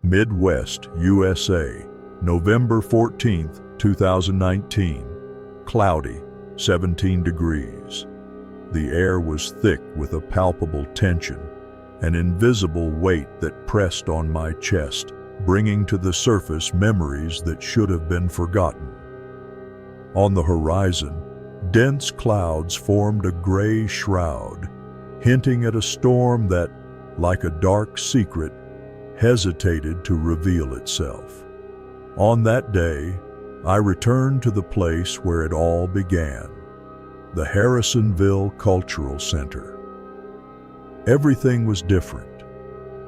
Midwest, USA, November 14, 2019. Cloudy, 17 degrees. The air was thick with a palpable tension, an invisible weight that pressed on my chest, bringing to the surface memories that should have been forgotten. On the horizon, dense clouds formed a gray shroud, hinting at a storm that, like a dark secret, hesitated to reveal itself. On that day, I returned to the place where it all began, the Harrisonville Cultural Center. Everything was different,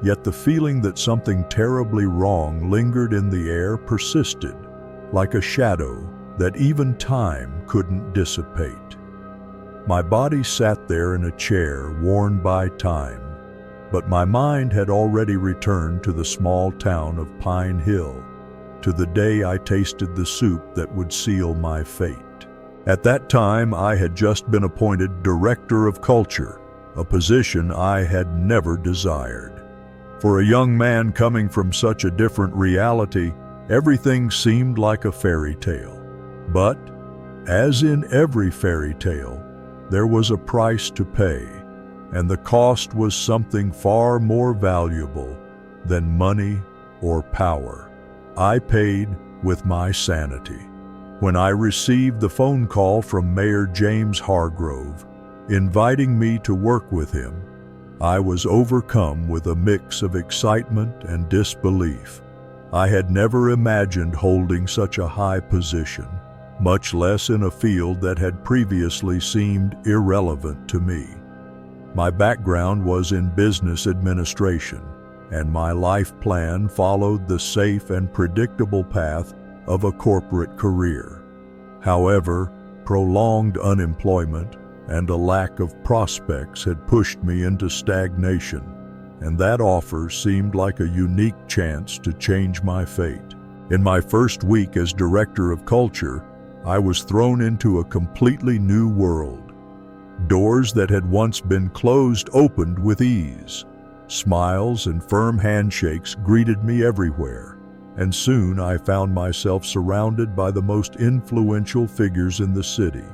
yet the feeling that something terribly wrong lingered in the air persisted, like a shadow that even time couldn't dissipate. My body sat there in a chair worn by time, but my mind had already returned to the small town of Pine Hill, to the day I tasted the soup that would seal my fate. At that time, I had just been appointed Director of Culture, a position I had never desired. For a young man coming from such a different reality, everything seemed like a fairy tale. But, as in every fairy tale, there was a price to pay, and the cost was something far more valuable than money or power. I paid with my sanity. When I received the phone call from Mayor James Hargrove, inviting me to work with him, I was overcome with a mix of excitement and disbelief. I had never imagined holding such a high position, much less in a field that had previously seemed irrelevant to me. My background was in business administration, and my life plan followed the safe and predictable path of a corporate career. However, prolonged unemployment and a lack of prospects had pushed me into stagnation, and that offer seemed like a unique chance to change my fate. In my first week as Director of Culture, I was thrown into a completely new world. Doors that had once been closed opened with ease. Smiles and firm handshakes greeted me everywhere, and soon I found myself surrounded by the most influential figures in the city.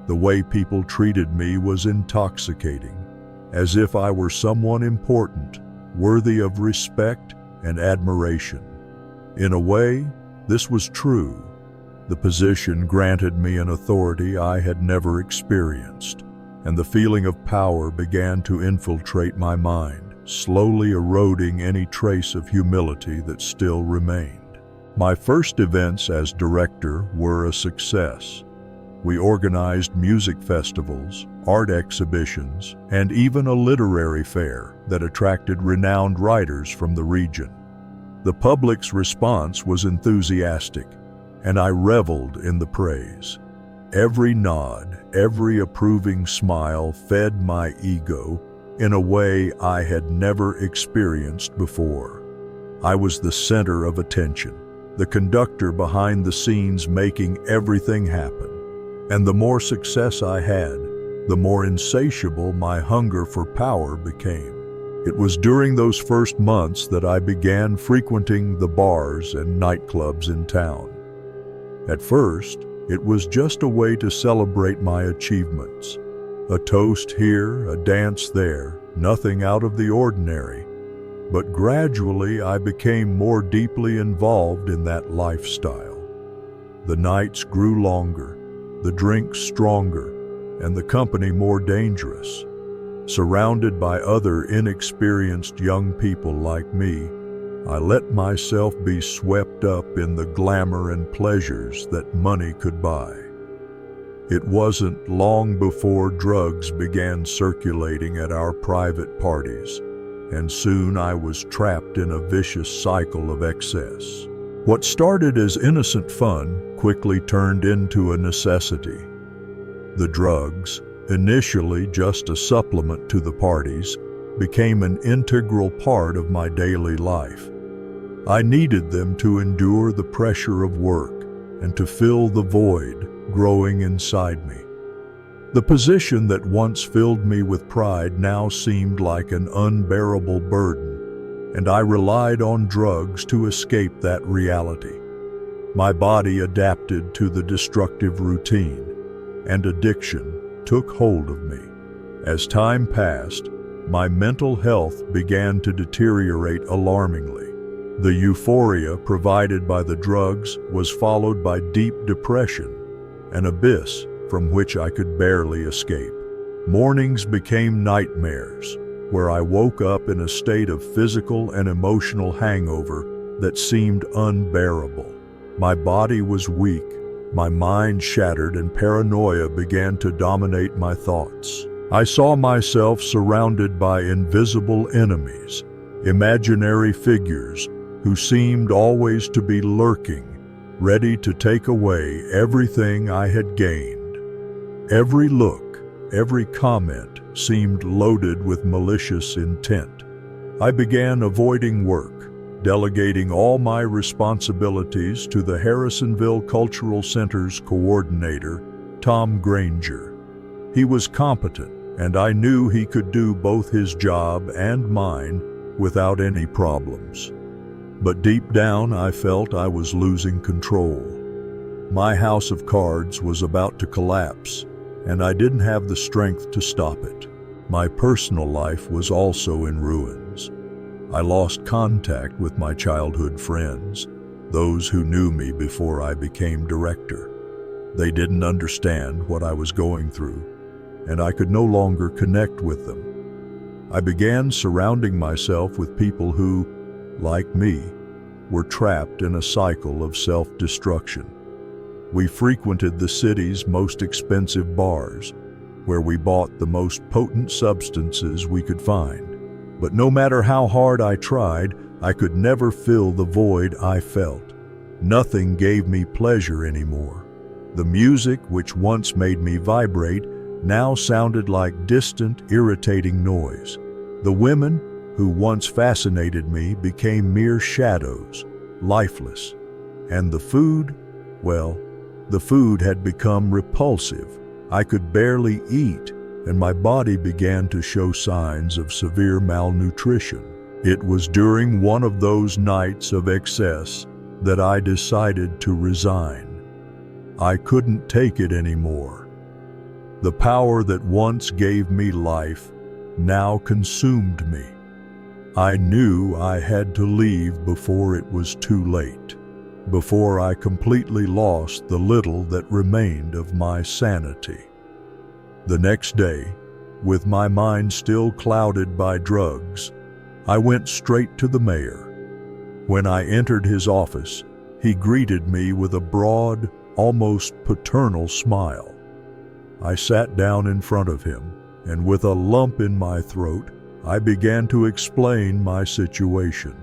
The way people treated me was intoxicating, as if I were someone important, worthy of respect and admiration. In a way, this was true. The position granted me an authority I had never experienced, and the feeling of power began to infiltrate my mind, slowly eroding any trace of humility that still remained. My first events as director were a success. We organized music festivals, art exhibitions, and even a literary fair that attracted renowned writers from the region. The public's response was enthusiastic, and I reveled in the praise. Every nod, every approving smile fed my ego in a way I had never experienced before. I was the center of attention, the conductor behind the scenes making everything happen. And the more success I had, the more insatiable my hunger for power became. It was during those first months that I began frequenting the bars and nightclubs in town. At first, it was just a way to celebrate my achievements. A toast here, a dance there, nothing out of the ordinary. But gradually I became more deeply involved in that lifestyle. The nights grew longer, the drinks stronger, and the company more dangerous. Surrounded by other inexperienced young people like me, I let myself be swept up in the glamour and pleasures that money could buy. It wasn't long before drugs began circulating at our private parties, and soon I was trapped in a vicious cycle of excess. What started as innocent fun quickly turned into a necessity. The drugs, initially just a supplement to the parties, became an integral part of my daily life. I needed them to endure the pressure of work and to fill the void growing inside me. The position that once filled me with pride now seemed like an unbearable burden, and I relied on drugs to escape that reality. My body adapted to the destructive routine, and addiction took hold of me. As time passed, my mental health began to deteriorate alarmingly. The euphoria provided by the drugs was followed by deep depression, an abyss from which I could barely escape. Mornings became nightmares, where I woke up in a state of physical and emotional hangover that seemed unbearable. My body was weak, my mind shattered, and paranoia began to dominate my thoughts. I saw myself surrounded by invisible enemies, imaginary figures who seemed always to be lurking, ready to take away everything I had gained. Every look, every comment seemed loaded with malicious intent. I began avoiding work, delegating all my responsibilities to the Harrisonville Cultural Center's coordinator, Tom Granger. He was competent, and I knew he could do both his job and mine without any problems. But deep down, I felt I was losing control. My house of cards was about to collapse, and I didn't have the strength to stop it. My personal life was also in ruins. I lost contact with my childhood friends, those who knew me before I became director. They didn't understand what I was going through, and I could no longer connect with them. I began surrounding myself with people who, like me, were trapped in a cycle of self-destruction. We frequented the city's most expensive bars, where we bought the most potent substances we could find. But no matter how hard I tried, I could never fill the void I felt. Nothing gave me pleasure anymore. The music, which once made me vibrate, now sounded like distant, irritating noise. The women, who once fascinated me, became mere shadows, lifeless. And the food, well, the food had become repulsive. I could barely eat, and my body began to show signs of severe malnutrition. It was during one of those nights of excess that I decided to resign. I couldn't take it anymore. The power that once gave me life now consumed me. I knew I had to leave before it was too late, before I completely lost the little that remained of my sanity. The next day, with my mind still clouded by drugs, I went straight to the mayor. When I entered his office, he greeted me with a broad, almost paternal smile. I sat down in front of him, and with a lump in my throat, I began to explain my situation.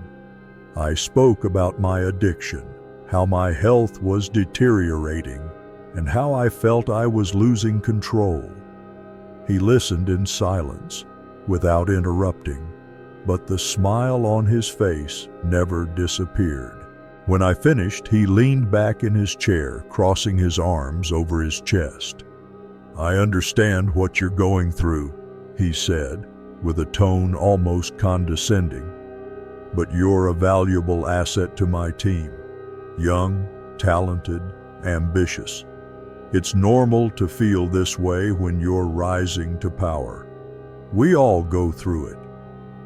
I spoke about my addiction, how my health was deteriorating, and how I felt I was losing control. He listened in silence, without interrupting, but the smile on his face never disappeared. When I finished, he leaned back in his chair, crossing his arms over his chest. "I understand what you're going through," he said, with a tone almost condescending. "But you're a valuable asset to my team. Young, talented, ambitious. It's normal to feel this way when you're rising to power. We all go through it."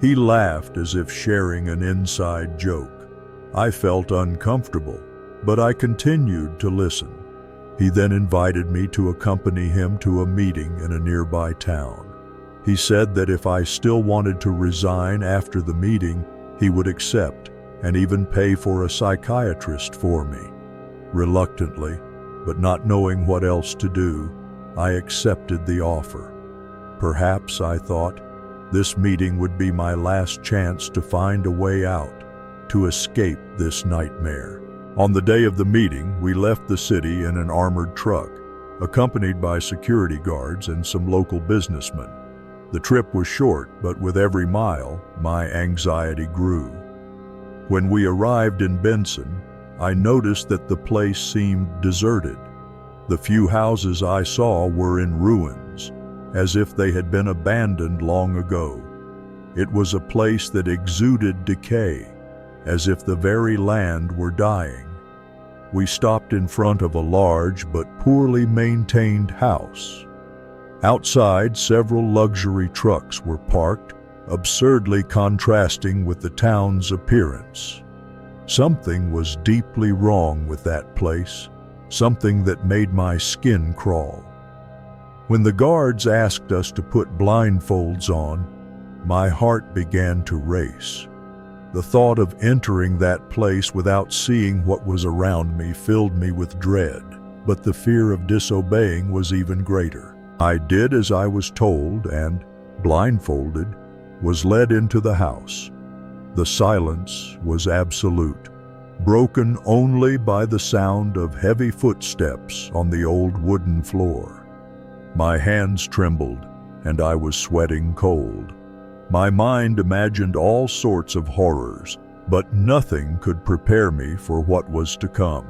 He laughed as if sharing an inside joke. I felt uncomfortable, but I continued to listen. He then invited me to accompany him to a meeting in a nearby town. He said that if I still wanted to resign after the meeting, he would accept and even pay for a psychiatrist for me. Reluctantly, but not knowing what else to do, I accepted the offer. Perhaps, I thought, this meeting would be my last chance to find a way out, to escape this nightmare. On the day of the meeting, we left the city in an armored truck, accompanied by security guards and some local businessmen. The trip was short, but with every mile, my anxiety grew. When we arrived in Benson, I noticed that the place seemed deserted. The few houses I saw were in ruins, as if they had been abandoned long ago. It was a place that exuded decay, as if the very land were dying. We stopped in front of a large but poorly maintained house. Outside, several luxury trucks were parked, absurdly contrasting with the town's appearance. Something was deeply wrong with that place, something that made my skin crawl. When the guards asked us to put blindfolds on, my heart began to race. The thought of entering that place without seeing what was around me filled me with dread, but the fear of disobeying was even greater. I did as I was told and, blindfolded, was led into the house. The silence was absolute, broken only by the sound of heavy footsteps on the old wooden floor. My hands trembled, and I was sweating cold. My mind imagined all sorts of horrors, but nothing could prepare me for what was to come.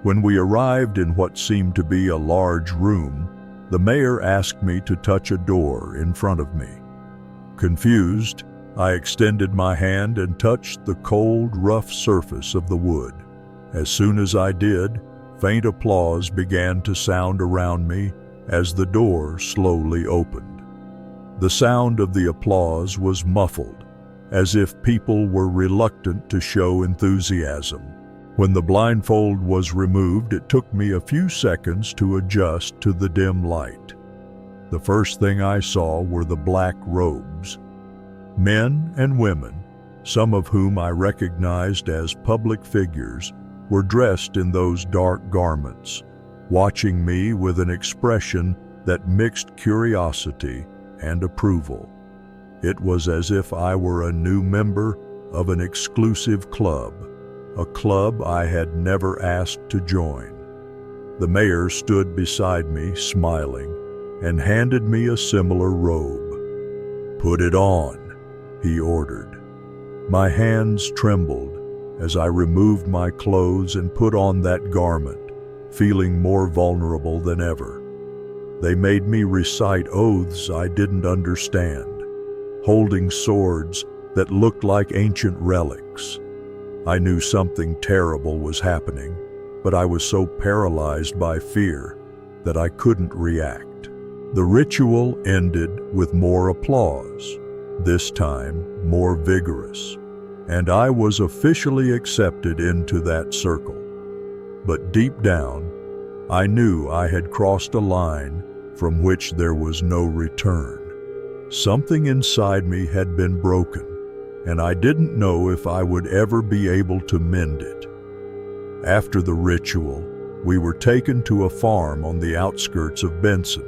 When we arrived in what seemed to be a large room, the mayor asked me to touch a door in front of me. Confused, I extended my hand and touched the cold, rough surface of the wood. As soon as I did, faint applause began to sound around me as the door slowly opened. The sound of the applause was muffled, as if people were reluctant to show enthusiasm. When the blindfold was removed, it took me a few seconds to adjust to the dim light. The first thing I saw were the black robes. Men and women, some of whom I recognized as public figures, were dressed in those dark garments, watching me with an expression that mixed curiosity and approval. It was as if I were a new member of an exclusive club, a club I had never asked to join. The mayor stood beside me, smiling, and handed me a similar robe. "Put it on," he ordered. My hands trembled as I removed my clothes and put on that garment, feeling more vulnerable than ever. They made me recite oaths I didn't understand, holding swords that looked like ancient relics. I knew something terrible was happening, but I was so paralyzed by fear that I couldn't react. The ritual ended with more applause, this time more vigorous, and I was officially accepted into that circle. But deep down, I knew I had crossed a line from which there was no return. Something inside me had been broken, and I didn't know if I would ever be able to mend it. After the ritual, we were taken to a farm on the outskirts of Benson.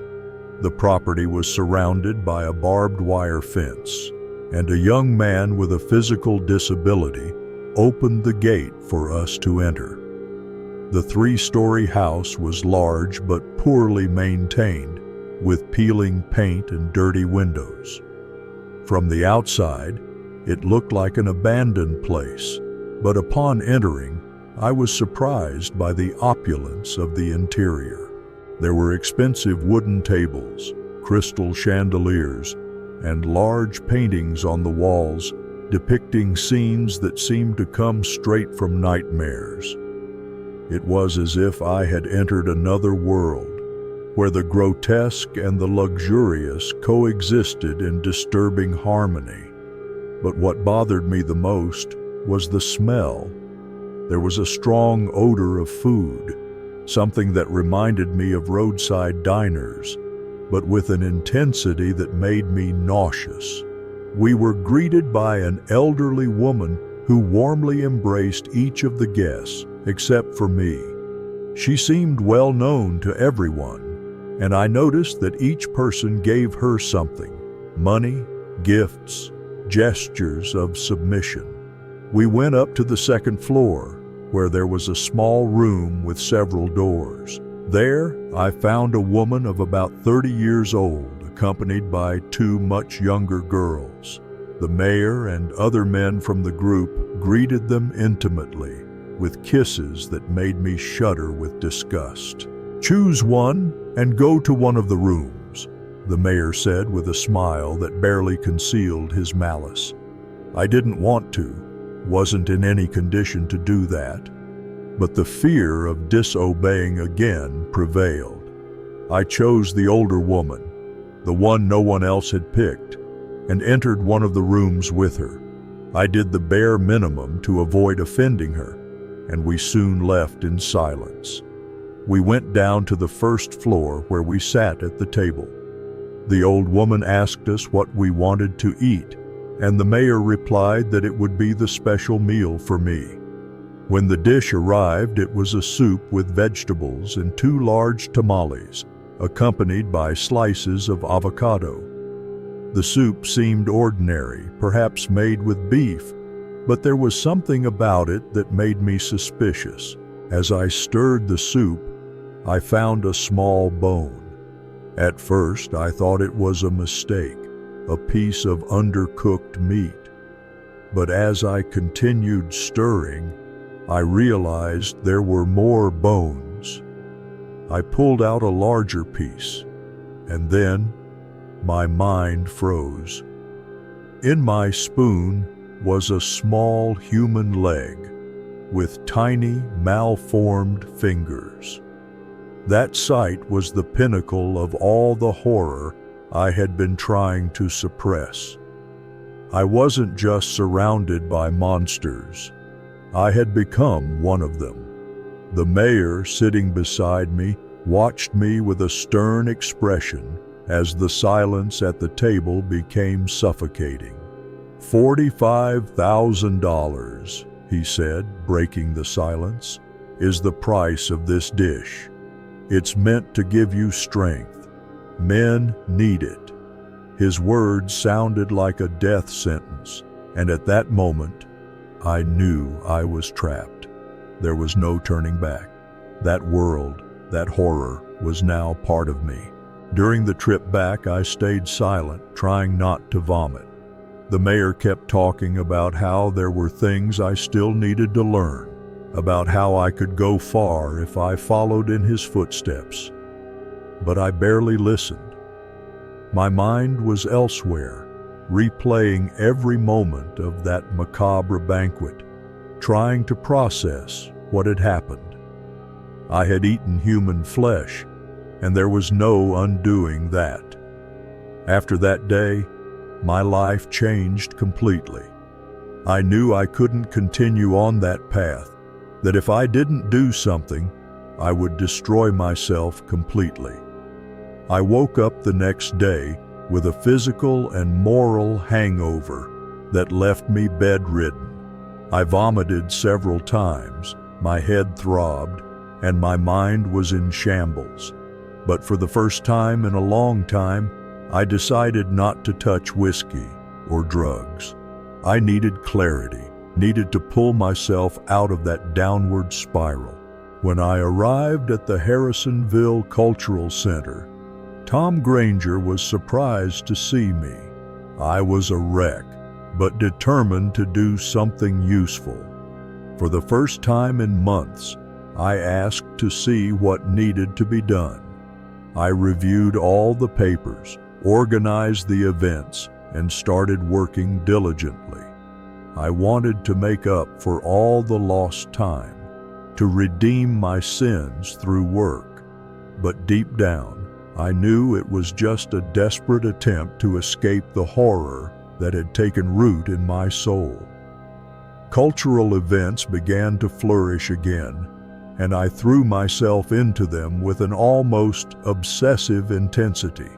The property was surrounded by a barbed wire fence, and a young man with a physical disability opened the gate for us to enter. The 3-story house was large but poorly maintained, with peeling paint and dirty windows. From the outside, it looked like an abandoned place, but upon entering, I was surprised by the opulence of the interior. There were expensive wooden tables, crystal chandeliers, and large paintings on the walls depicting scenes that seemed to come straight from nightmares. It was as if I had entered another world, where the grotesque and the luxurious coexisted in disturbing harmony. But what bothered me the most was the smell. There was a strong odor of food, something that reminded me of roadside diners, but with an intensity that made me nauseous. We were greeted by an elderly woman who warmly embraced each of the guests, except for me. She seemed well known to everyone, and I noticed that each person gave her something: money, gifts, gestures of submission. We went up to the second floor, where there was a small room with several doors. There, I found a woman of about 30 years old, accompanied by 2 much younger girls. The mayor and other men from the group greeted them intimately, with kisses that made me shudder with disgust. "Choose one and go to one of the rooms," the mayor said with a smile that barely concealed his malice. I didn't want to, wasn't in any condition to do that, but the fear of disobeying again prevailed. I chose the older woman, the one no one else had picked, and entered one of the rooms with her. I did the bare minimum to avoid offending her, and we soon left in silence. We went down to the first floor where we sat at the table. The old woman asked us what we wanted to eat, and the mayor replied that it would be the special meal for me. When the dish arrived, it was a soup with vegetables and 2 large tamales, accompanied by slices of avocado. The soup seemed ordinary, perhaps made with beef, but there was something about it that made me suspicious. As I stirred the soup, I found a small bone. At first, I thought it was a mistake, a piece of undercooked meat. But as I continued stirring, I realized there were more bones. I pulled out a larger piece, and then my mind froze. In my spoon was a small human leg with tiny, malformed fingers. That sight was the pinnacle of all the horror I had been trying to suppress. I wasn't just surrounded by monsters. I had become one of them. The mayor, sitting beside me, watched me with a stern expression as the silence at the table became suffocating. $45,000, he said, breaking the silence, is the price of this dish. It's meant to give you strength. Men need it. His words sounded like a death sentence, and at that moment, I knew I was trapped. There was no turning back. That world, that horror, was now part of me. During the trip back, I stayed silent, trying not to vomit. The mayor kept talking about how there were things I still needed to learn, about how I could go far if I followed in his footsteps. But I barely listened. My mind was elsewhere, replaying every moment of that macabre banquet, trying to process what had happened. I had eaten human flesh, and there was no undoing that. After that day, my life changed completely. I knew I couldn't continue on that path, that if I didn't do something, I would destroy myself completely. I woke up the next day with a physical and moral hangover that left me bedridden. I vomited several times, my head throbbed, and my mind was in shambles. But for the first time in a long time, I decided not to touch whiskey or drugs. I needed clarity, needed to pull myself out of that downward spiral. When I arrived at the Harrisonville Cultural Center, Tom Granger was surprised to see me. I was a wreck, but determined to do something useful. For the first time in months, I asked to see what needed to be done. I reviewed all the papers, organized the events, and started working diligently. I wanted to make up for all the lost time, to redeem my sins through work. But deep down, I knew it was just a desperate attempt to escape the horror that had taken root in my soul. Cultural events began to flourish again, and I threw myself into them with an almost obsessive intensity.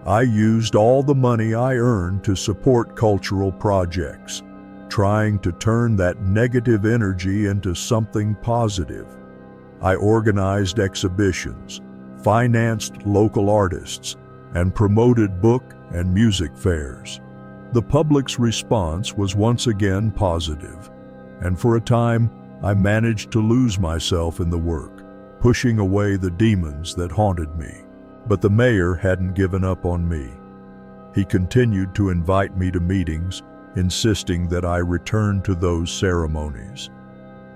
I used all the money I earned to support cultural projects, trying to turn that negative energy into something positive. I organized exhibitions, financed local artists, and promoted book and music fairs. The public's response was once again positive, and for a time, I managed to lose myself in the work, pushing away the demons that haunted me. But the mayor hadn't given up on me. He continued to invite me to meetings, insisting that I return to those ceremonies.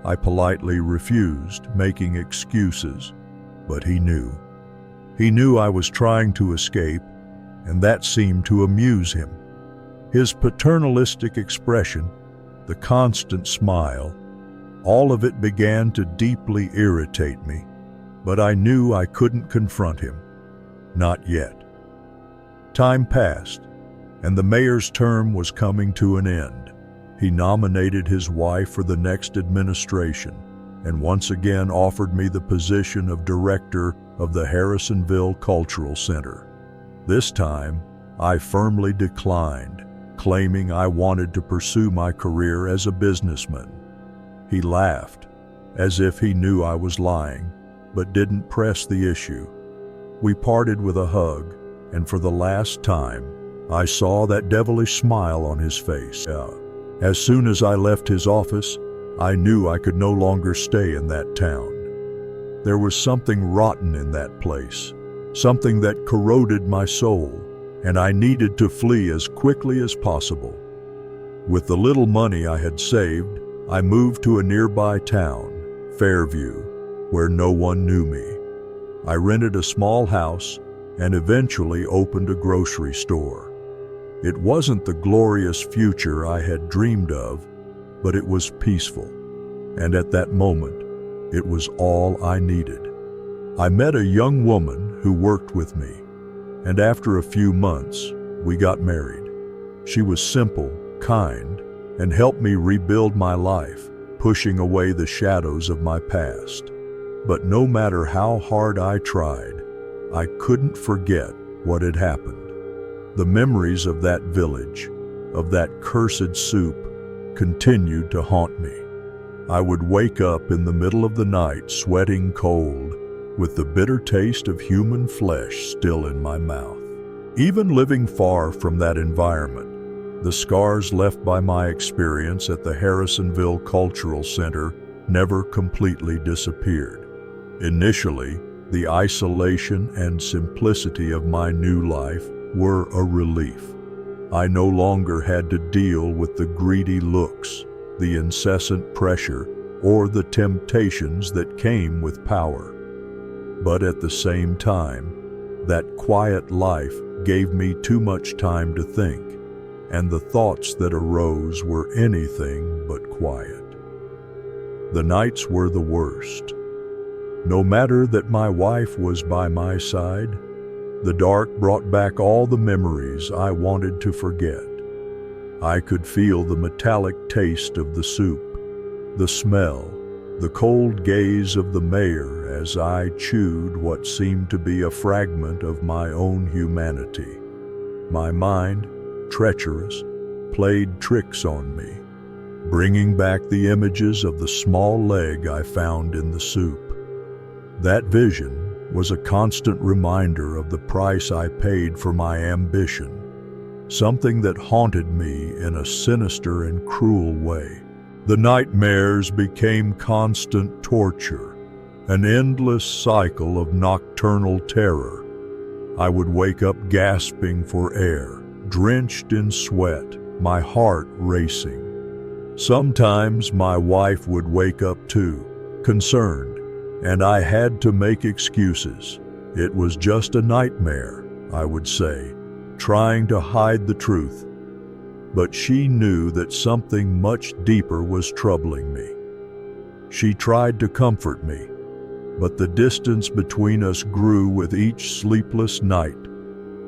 I politely refused, making excuses, but he knew. He knew I was trying to escape, and that seemed to amuse him. His paternalistic expression, the constant smile, all of it began to deeply irritate me, but I knew I couldn't confront him. Not yet. Time passed, and the mayor's term was coming to an end. He nominated his wife for the next administration, and once again offered me the position of director of the Harrisonville Cultural Center. This time, I firmly declined, claiming I wanted to pursue my career as a businessman. He laughed, as if he knew I was lying, but didn't press the issue. We parted with a hug, and for the last time, I saw that devilish smile on his face. As soon as I left his office, I knew I could no longer stay in that town. There was something rotten in that place, something that corroded my soul, and I needed to flee as quickly as possible. With the little money I had saved, I moved to a nearby town, Fairview, where no one knew me. I rented a small house and eventually opened a grocery store. It wasn't the glorious future I had dreamed of, but it was peaceful, and at that moment, it was all I needed. I met a young woman who worked with me, and after a few months, we got married. She was simple, kind, and helped me rebuild my life, pushing away the shadows of my past. But no matter how hard I tried, I couldn't forget what had happened. The memories of that village, of that cursed soup, continued to haunt me. I would wake up in the middle of the night sweating cold, with the bitter taste of human flesh still in my mouth. Even living far from that environment, the scars left by my experience at the Harrisonville Cultural Center never completely disappeared. Initially, the isolation and simplicity of my new life were a relief. I no longer had to deal with the greedy looks, the incessant pressure, or the temptations that came with power. But at the same time, that quiet life gave me too much time to think, and the thoughts that arose were anything but quiet. The nights were the worst. No matter that my wife was by my side, the dark brought back all the memories I wanted to forget. I could feel the metallic taste of the soup, the smell, the cold gaze of the mayor as I chewed what seemed to be a fragment of my own humanity. My mind, treacherous, played tricks on me, bringing back the images of the small leg I found in the soup. That vision was a constant reminder of the price I paid for my ambition, something that haunted me in a sinister and cruel way. The nightmares became constant torture, an endless cycle of nocturnal terror. I would wake up gasping for air, drenched in sweat, my heart racing. Sometimes my wife would wake up too, concerned, and I had to make excuses. It was just a nightmare, I would say, trying to hide the truth. But she knew that something much deeper was troubling me. She tried to comfort me, but the distance between us grew with each sleepless night,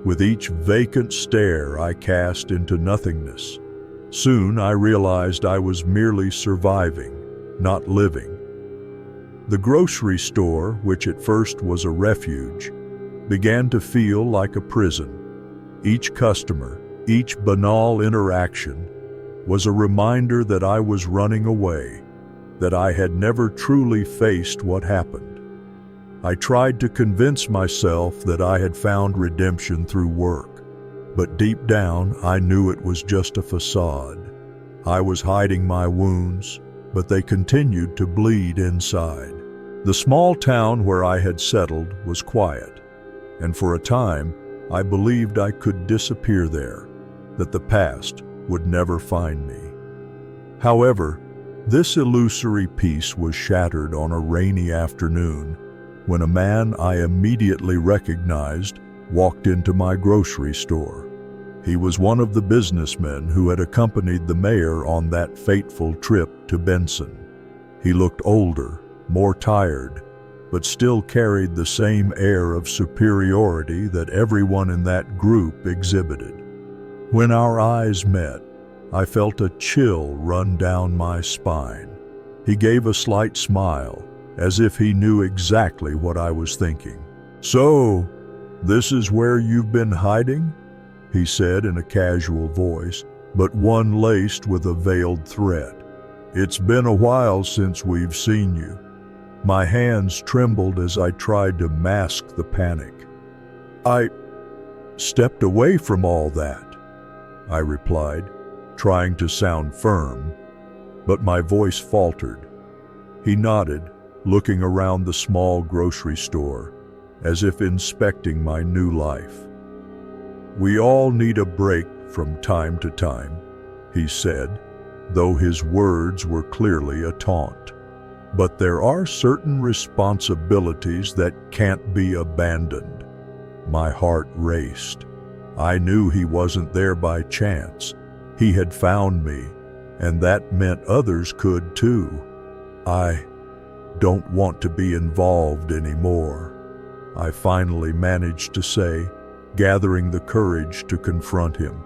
with each vacant stare I cast into nothingness. Soon I realized I was merely surviving, not living. The grocery store, which at first was a refuge, began to feel like a prison. Each customer, each banal interaction, was a reminder that I was running away, that I had never truly faced what happened. I tried to convince myself that I had found redemption through work, but deep down I knew it was just a facade. I was hiding my wounds, but they continued to bleed inside. The small town where I had settled was quiet, and for a time I believed I could disappear there, that the past would never find me. However, this illusory peace was shattered on a rainy afternoon when a man I immediately recognized walked into my grocery store. He was one of the businessmen who had accompanied the mayor on that fateful trip to Benson. He looked older, more tired, but still carried the same air of superiority that everyone in that group exhibited. When our eyes met, I felt a chill run down my spine. He gave a slight smile, as if he knew exactly what I was thinking. "So, this is where you've been hiding?" he said in a casual voice, but one laced with a veiled threat. "It's been a while since we've seen you." My hands trembled as I tried to mask the panic. "I stepped away from all that," I replied, trying to sound firm, but my voice faltered. He nodded, looking around the small grocery store, as if inspecting my new life. "We all need a break from time to time," he said, though his words were clearly a taunt. "But there are certain responsibilities that can't be abandoned." My heart raced. I knew he wasn't there by chance. He had found me, and that meant others could too. "I don't want to be involved anymore," I finally managed to say, gathering the courage to confront him.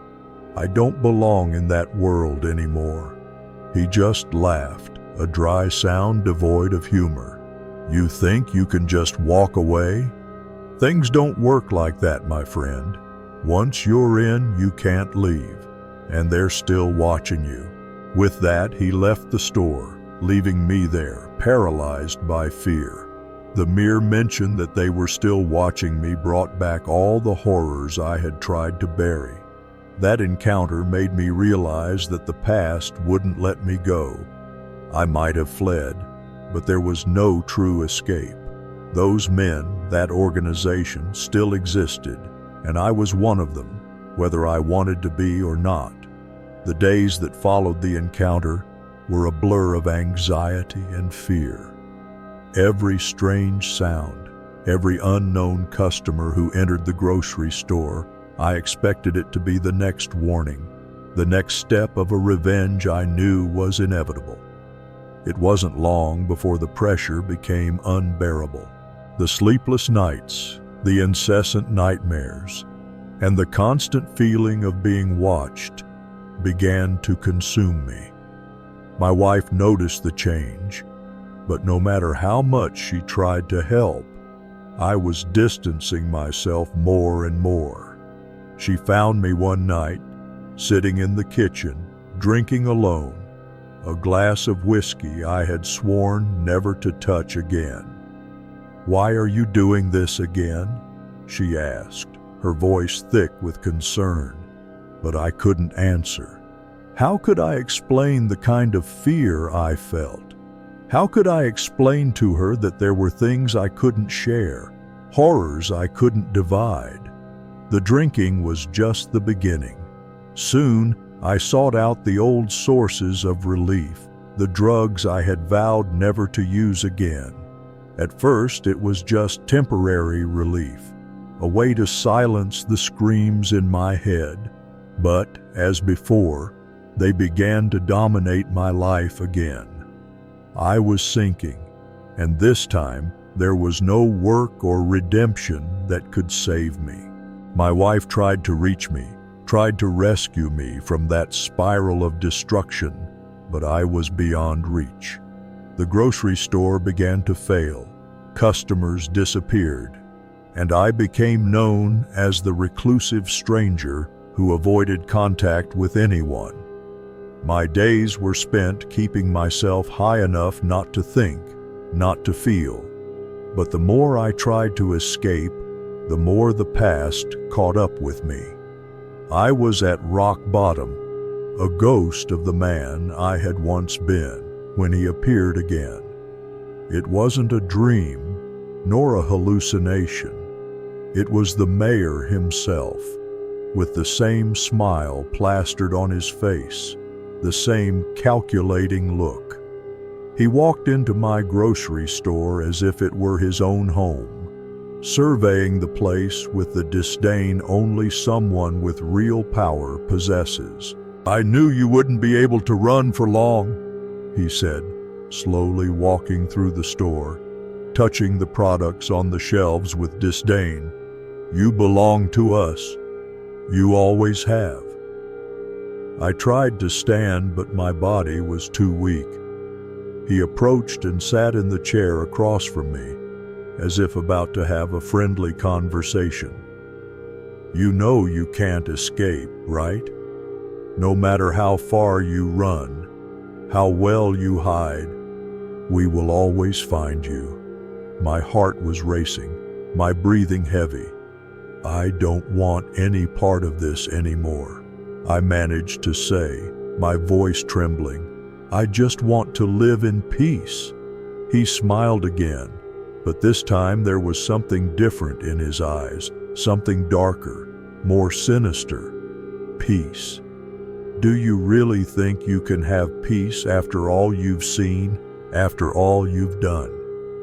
"I don't belong in that world anymore." He just laughed, a dry sound devoid of humor. "You think you can just walk away? Things don't work like that, my friend. Once you're in, you can't leave, and they're still watching you." With that, he left the store, leaving me there, paralyzed by fear. The mere mention that they were still watching me brought back all the horrors I had tried to bury. That encounter made me realize that the past wouldn't let me go. I might have fled, but there was no true escape. Those men, that organization, still existed, and I was one of them, whether I wanted to be or not. The days that followed the encounter were a blur of anxiety and fear. Every strange sound, every unknown customer who entered the grocery store, I expected it to be the next warning, the next step of a revenge I knew was inevitable. It wasn't long before the pressure became unbearable. The sleepless nights, the incessant nightmares, and the constant feeling of being watched began to consume me. My wife noticed the change, but no matter how much she tried to help, I was distancing myself more and more. She found me one night, sitting in the kitchen, drinking alone, a glass of whiskey I had sworn never to touch again. "Why are you doing this again?" she asked, her voice thick with concern, but I couldn't answer. How could I explain the kind of fear I felt? How could I explain to her that there were things I couldn't share, horrors I couldn't divide? The drinking was just the beginning. Soon, I sought out the old sources of relief, the drugs I had vowed never to use again. At first, it was just temporary relief, a way to silence the screams in my head. But, as before, they began to dominate my life again. I was sinking, and this time there was no work or redemption that could save me. My wife tried to reach me, tried to rescue me from that spiral of destruction, but I was beyond reach. The grocery store began to fail, customers disappeared, and I became known as the reclusive stranger who avoided contact with anyone. My days were spent keeping myself high enough not to think, not to feel. But the more I tried to escape, the more the past caught up with me. I was at rock bottom, a ghost of the man I had once been, when he appeared again. It wasn't a dream, nor a hallucination. It was the mayor himself, with the same smile plastered on his face, the same calculating look. He walked into my grocery store as if it were his own home. surveying the place with the disdain only someone with real power possesses. "I knew you wouldn't be able to run for long," he said, slowly walking through the store, touching the products on the shelves with disdain. "You belong to us. You always have." I tried to stand, but my body was too weak. He approached and sat in the chair across from me, as if about to have a friendly conversation. "You know you can't escape, right? No matter how far you run, how well you hide, we will always find you." My heart was racing, my breathing heavy. "I don't want any part of this anymore," I managed to say, my voice trembling. "I just want to live in peace." He smiled again, but this time there was something different in his eyes, something darker, more sinister. "Peace? Do you really think you can have peace after all you've seen, after all you've done?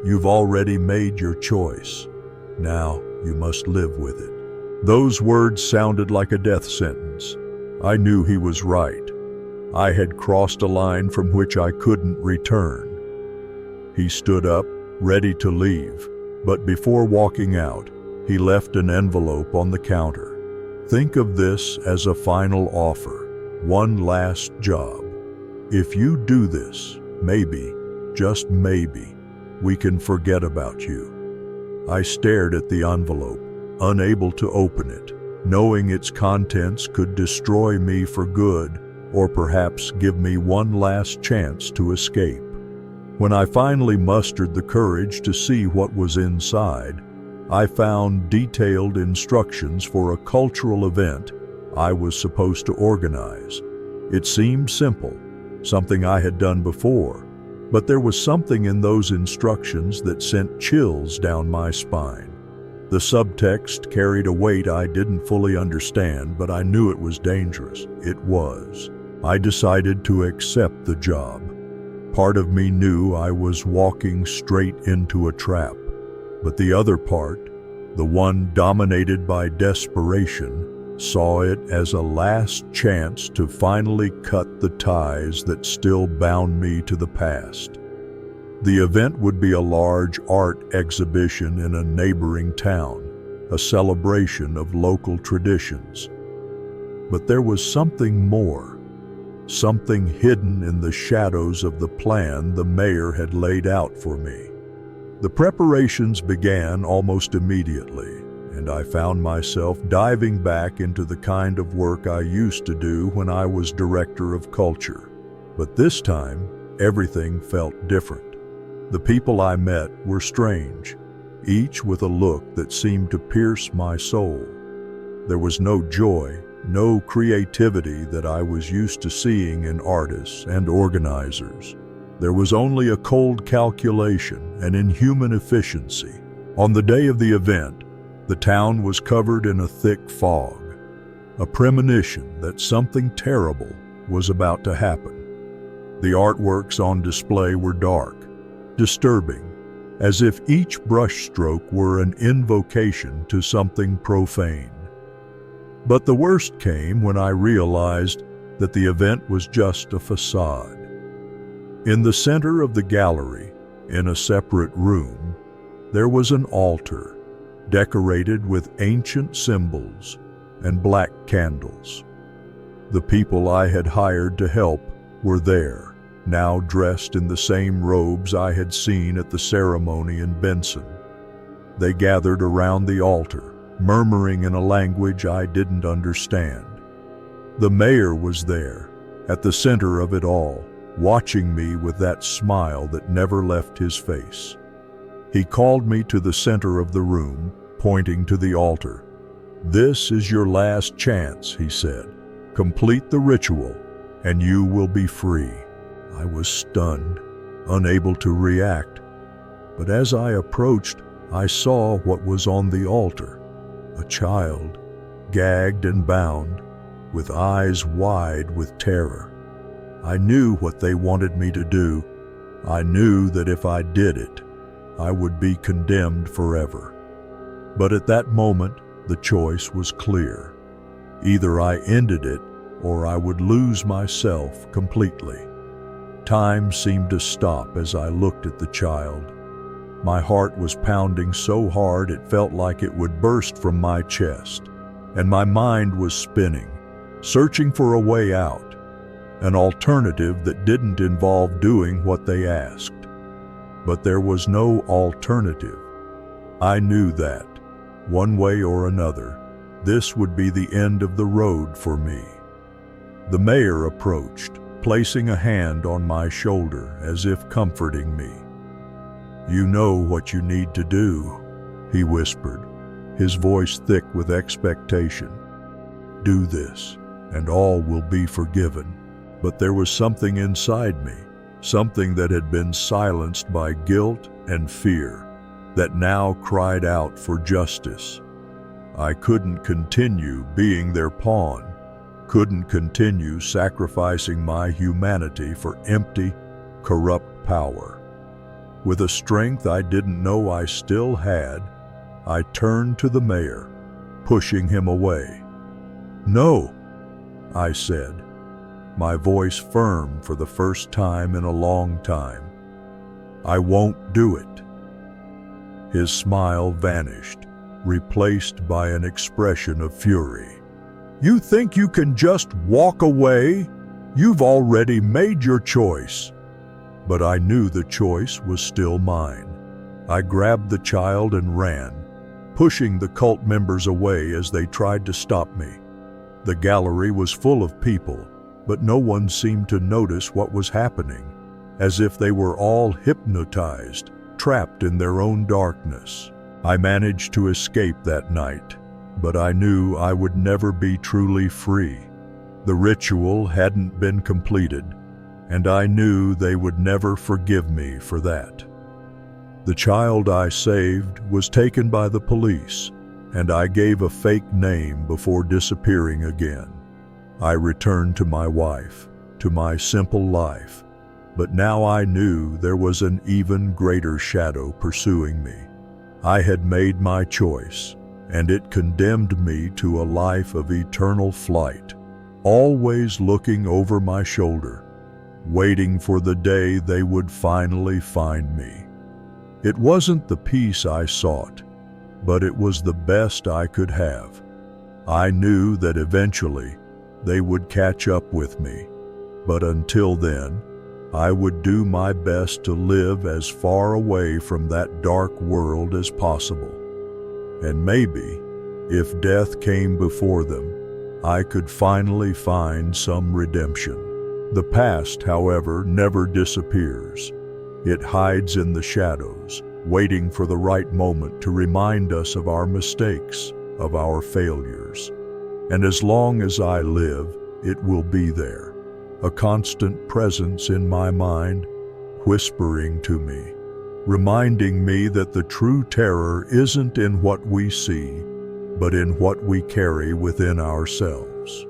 You've already made your choice. Now you must live with it." Those words sounded like a death sentence. I knew he was right. I had crossed a line from which I couldn't return. He stood up, ready to leave, but before walking out, he left an envelope on the counter. "Think of this as a final offer, one last job. If you do this, maybe, just maybe, we can forget about you." I stared at the envelope, unable to open it, knowing its contents could destroy me for good, or perhaps give me one last chance to escape. When I finally mustered the courage to see what was inside, I found detailed instructions for a cultural event I was supposed to organize. It seemed simple, something I had done before, but there was something in those instructions that sent chills down my spine. The subtext carried a weight I didn't fully understand, but I knew it was dangerous. It was. I decided to accept the job. Part of me knew I was walking straight into a trap, but the other part, the one dominated by desperation, saw it as a last chance to finally cut the ties that still bound me to the past. The event would be a large art exhibition in a neighboring town, a celebration of local traditions. But there was something more, something hidden in the shadows of the plan the mayor had laid out for me. The preparations began almost immediately, and I found myself diving back into the kind of work I used to do when I was director of culture. But this time, everything felt different. The people I met were strange, each with a look that seemed to pierce my soul. There was no joy, no creativity that I was used to seeing in artists and organizers. There was only a cold calculation and inhuman efficiency. On the day of the event, the town was covered in a thick fog, a premonition that something terrible was about to happen. The artworks on display were dark, disturbing, as if each brushstroke were an invocation to something profane. But the worst came when I realized that the event was just a facade. In the center of the gallery, in a separate room, there was an altar, decorated with ancient symbols and black candles. The people I had hired to help were there, now dressed in the same robes I had seen at the ceremony in Benson. They gathered around the altar, murmuring in a language I didn't understand. The mayor was there, at the center of it all, watching me with that smile that never left his face. He called me to the center of the room, pointing to the altar. "This is your last chance," he said. "Complete the ritual, and you will be free." I was stunned, unable to react. But as I approached, I saw what was on the altar. A child, gagged and bound, with eyes wide with terror. I knew what they wanted me to do. I knew that if I did it, I would be condemned forever. But at that moment, the choice was clear. Either I ended it, or I would lose myself completely. Time seemed to stop as I looked at the child. My heart was pounding so hard it felt like it would burst from my chest, and my mind was spinning, searching for a way out, an alternative that didn't involve doing what they asked. But there was no alternative. I knew that, one way or another, this would be the end of the road for me. The mayor approached, placing a hand on my shoulder as if comforting me. "You know what you need to do," he whispered, his voice thick with expectation. "Do this, and all will be forgiven." But there was something inside me, something that had been silenced by guilt and fear, that now cried out for justice. I couldn't continue being their pawn, couldn't continue sacrificing my humanity for empty, corrupt power. With a strength I didn't know I still had, I turned to the mayor, pushing him away. "No," I said, my voice firm for the first time in a long time. "I won't do it." His smile vanished, replaced by an expression of fury. "You think you can just walk away? You've already made your choice." But I knew the choice was still mine. I grabbed the child and ran, pushing the cult members away as they tried to stop me. The gallery was full of people, but no one seemed to notice what was happening, as if they were all hypnotized, trapped in their own darkness. I managed to escape that night, but I knew I would never be truly free. The ritual hadn't been completed, and I knew they would never forgive me for that. The child I saved was taken by the police, and I gave a fake name before disappearing again. I returned to my wife, to my simple life, but now I knew there was an even greater shadow pursuing me. I had made my choice, and it condemned me to a life of eternal flight, always looking over my shoulder, waiting for the day they would finally find me. It wasn't the peace I sought, but it was the best I could have. I knew that eventually they would catch up with me, but until then, I would do my best to live as far away from that dark world as possible. And maybe, if death came before them, I could finally find some redemption. The past, however, never disappears. It hides in the shadows, waiting for the right moment to remind us of our mistakes, of our failures. And as long as I live, it will be there, a constant presence in my mind, whispering to me, reminding me that the true terror isn't in what we see, but in what we carry within ourselves.